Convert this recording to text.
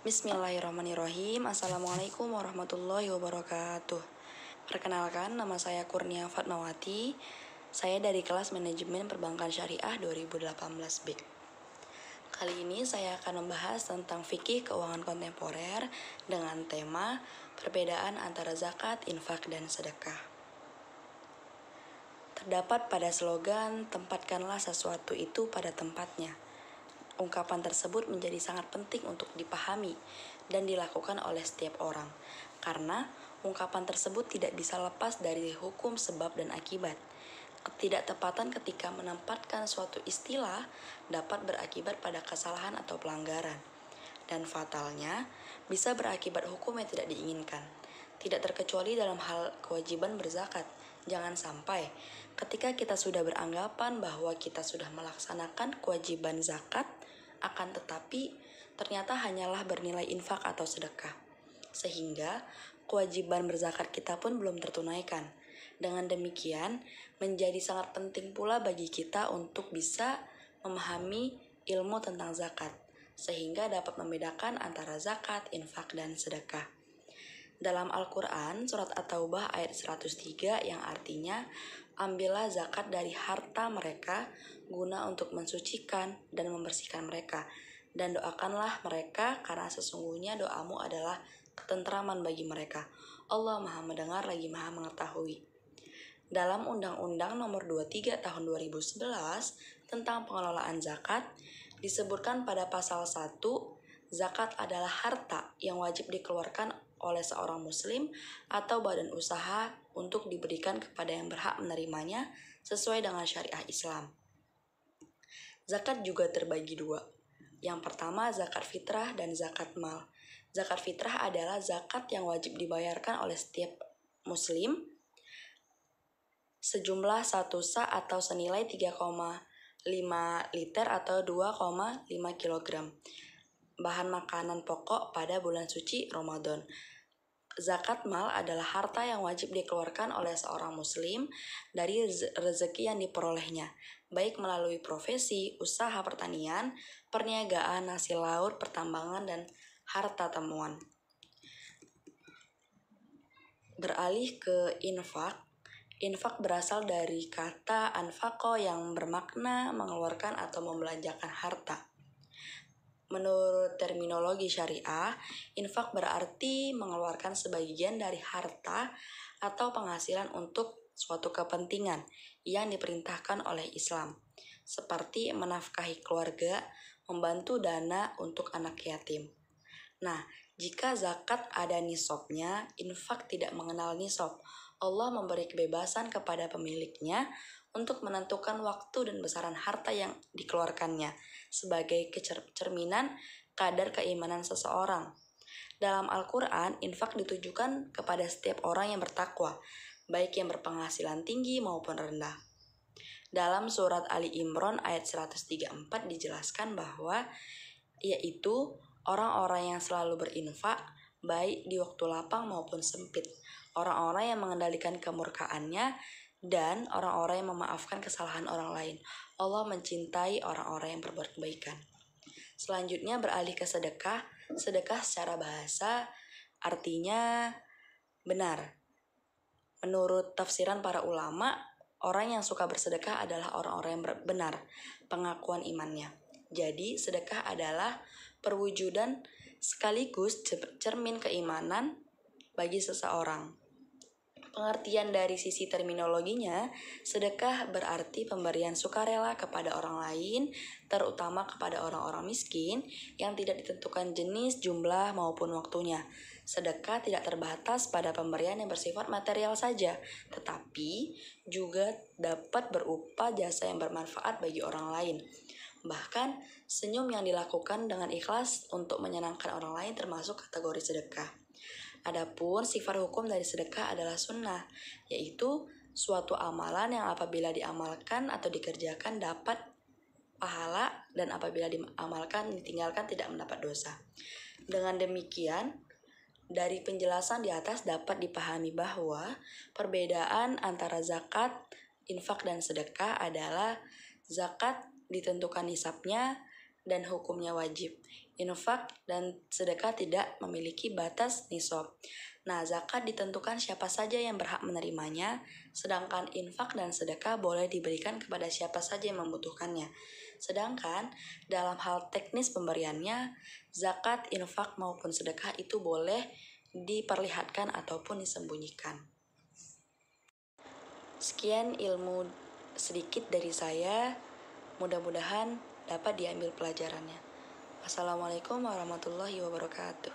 Bismillahirrahmanirrahim. Assalamualaikum warahmatullahi wabarakatuh. Perkenalkan, nama saya Kurnia Fatmawati. Saya dari kelas Manajemen Perbankan Syariah 2018 B. Kali ini saya akan membahas tentang fikih keuangan kontemporer dengan tema perbedaan antara zakat, infak, dan sedekah. Terdapat pada slogan, tempatkanlah sesuatu itu pada tempatnya. Ungkapan tersebut menjadi sangat penting untuk dipahami dan dilakukan oleh setiap orang, karena ungkapan tersebut tidak bisa lepas dari hukum sebab dan akibat. Ketidaktepatan ketika menempatkan suatu istilah dapat berakibat pada kesalahan atau pelanggaran, dan fatalnya bisa berakibat hukum yang tidak diinginkan. Tidak terkecuali dalam hal kewajiban berzakat. Jangan sampai ketika kita sudah beranggapan bahwa kita sudah melaksanakan kewajiban zakat, akan tetapi ternyata hanyalah bernilai infak atau sedekah, sehingga kewajiban berzakat kita pun belum tertunaikan. Dengan demikian, menjadi sangat penting pula bagi kita untuk bisa memahami ilmu tentang zakat, sehingga dapat membedakan antara zakat, infak, dan sedekah. Dalam Al-Quran, surat At-Taubah ayat 103 yang artinya, ambillah zakat dari harta mereka guna untuk mensucikan dan membersihkan mereka, dan doakanlah mereka karena sesungguhnya doamu adalah ketentraman bagi mereka. Allah Maha Mendengar lagi Maha Mengetahui. Dalam Undang-Undang Nomor 23 Tahun 2011 tentang pengelolaan zakat, disebutkan pada pasal 1, zakat adalah harta yang wajib dikeluarkan oleh seorang muslim atau badan usaha untuk diberikan kepada yang berhak menerimanya sesuai dengan syariah Islam. Zakat juga terbagi dua. Yang pertama, zakat fitrah dan zakat mal. Zakat fitrah adalah zakat yang wajib dibayarkan oleh setiap muslim sejumlah 1 sa atau senilai 3,5 liter atau 2,5 kilogram bahan makanan pokok pada bulan suci Ramadan. Zakat mal adalah harta yang wajib dikeluarkan oleh seorang muslim dari rezeki yang diperolehnya, baik melalui profesi, usaha pertanian, perniagaan, hasil laut, pertambangan, dan harta temuan. Beralih ke infak. Infak berasal dari kata anfaqo yang bermakna mengeluarkan atau membelanjakan harta. Menurut terminologi syariah, infak berarti mengeluarkan sebagian dari harta atau penghasilan untuk suatu kepentingan yang diperintahkan oleh Islam, seperti menafkahi keluarga, membantu dana untuk anak yatim. Nah, jika zakat ada nisabnya, infak tidak mengenal nisab. Allah memberi kebebasan kepada pemiliknya untuk menentukan waktu dan besaran harta yang dikeluarkannya sebagai cerminan kadar keimanan seseorang. Dalam Al-Quran, infak ditujukan kepada setiap orang yang bertakwa, baik yang berpenghasilan tinggi maupun rendah. Dalam surat Ali Imran ayat 134 dijelaskan bahwa yaitu orang-orang yang selalu berinfak, baik di waktu lapang maupun sempit, orang-orang yang mengendalikan kemurkaannya, dan orang-orang yang memaafkan kesalahan orang lain. Allah mencintai orang-orang yang berbuat kebaikan. Selanjutnya beralih ke sedekah. Sedekah secara bahasa artinya benar. Menurut tafsiran para ulama, orang yang suka bersedekah adalah orang-orang yang benar pengakuan imannya. Jadi sedekah adalah perwujudan sekaligus cermin keimanan bagi seseorang. Pengertian dari sisi terminologinya, sedekah berarti pemberian sukarela kepada orang lain, terutama kepada orang-orang miskin yang tidak ditentukan jenis, jumlah, maupun waktunya. Sedekah tidak terbatas pada pemberian yang bersifat material saja, tetapi juga dapat berupa jasa yang bermanfaat bagi orang lain. Bahkan, senyum yang dilakukan dengan ikhlas untuk menyenangkan orang lain termasuk kategori sedekah. Adapun sifat hukum dari sedekah adalah sunnah, yaitu suatu amalan yang apabila diamalkan atau dikerjakan dapat pahala dan apabila diamalkan ditinggalkan tidak mendapat dosa. Dengan demikian, dari penjelasan di atas dapat dipahami bahwa perbedaan antara zakat, infak, dan sedekah adalah zakat ditentukan nisabnya dan hukumnya wajib. Infak dan sedekah tidak memiliki batas nisab. Nah, zakat ditentukan siapa saja yang berhak menerimanya, sedangkan infak dan sedekah boleh diberikan kepada siapa saja yang membutuhkannya. Sedangkan dalam hal teknis pemberiannya, zakat, infak maupun sedekah itu boleh diperlihatkan ataupun disembunyikan. Sekian ilmu sedikit dari saya, mudah-mudahan dapat diambil pelajarannya. Assalamualaikum warahmatullahi wabarakatuh.